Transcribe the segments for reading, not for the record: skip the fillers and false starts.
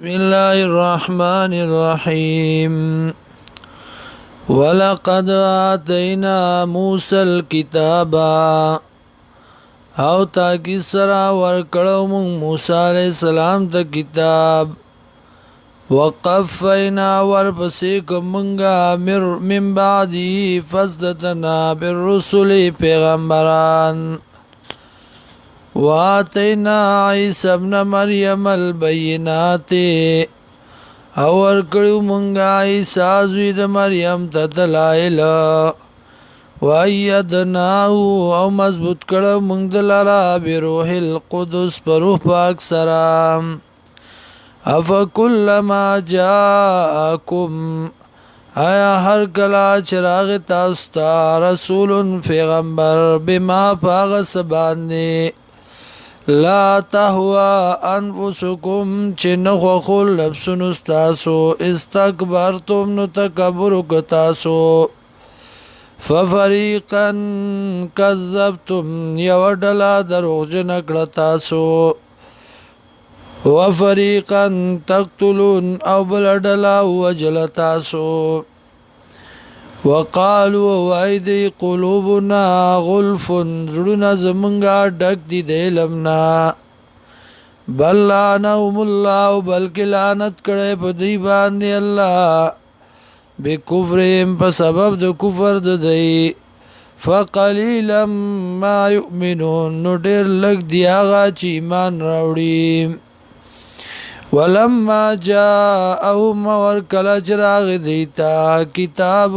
بسم الله الرحمن الرحيم ولقد آتينا موسى الكتاب او تاکی سرا ورکڑو من موسیٰ علیہ السلام تا کتاب وقفینا ورپسیک منگا من بعدی فزدتنا بالرسل پیغمبران وآتینا عیسی ابن مریم البینات او ورکڑو منگا عیسی زوی د مریم تا دلائل وَأَيَّدْنَاهُ او مضبوط کړه موږ دلاره بروح القدس پر روح پاک سره افکلما جاءکم آیا هر کله چراغ تاسو ته رسول پیغمبر بما پاغ سبانه لا تهوا انفسکم چې نخو خل نفسون استاسو استکبرتم نو تکبر تاسو ففریقا کذبتم یو ډله دروغجن کړه تاسو وفریقا تقتلون او بل ډله وجل تاسو وقالوا وایدی قلوبنا غلف زړونه زمونږه ډک دي د علمنا بل لعنهم الله بلکې لعنت کړی په دوی باندې الله بکفرهم په سبب د کفر د دی فقلیلا ما یؤمنون نو ډیر لږ دی هغه چې ایمان راوړي ولما جاءهم ورکله چې راغی دیتا کتاب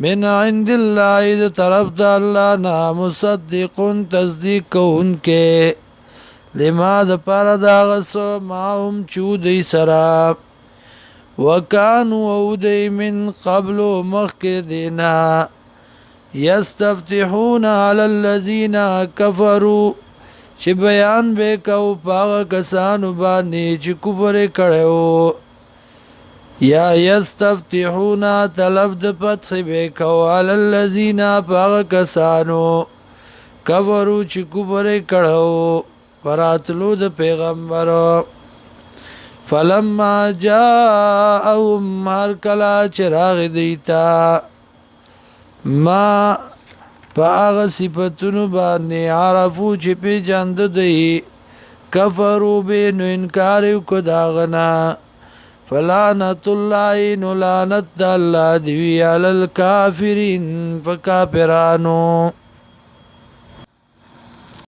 من عند الله د طرف د الله نه مصدق تصدیق کوونکې لما د پاره د هغه څه ما هم چې دوی سره وکانو او دی من قبل مخک دینا یستفتحون علی الذین کفروا چې بیان به کو پاغه کسانو باندې چې کفر کړو یا یستفتحون طلب د فتح به کو علی الذین پاغه کسانو کفروا چې کفر کړو فراتلو د پیغمبر فلما جاءهم هر کلا چراغ دیتا ما پا آغا صفتونو باندې عرفو چې پی جاند دی کفرو بی نو انکاریو کداغنا فلانت اللہ نو لانت دا اللہ دیوی علی الکافرین فکافرانو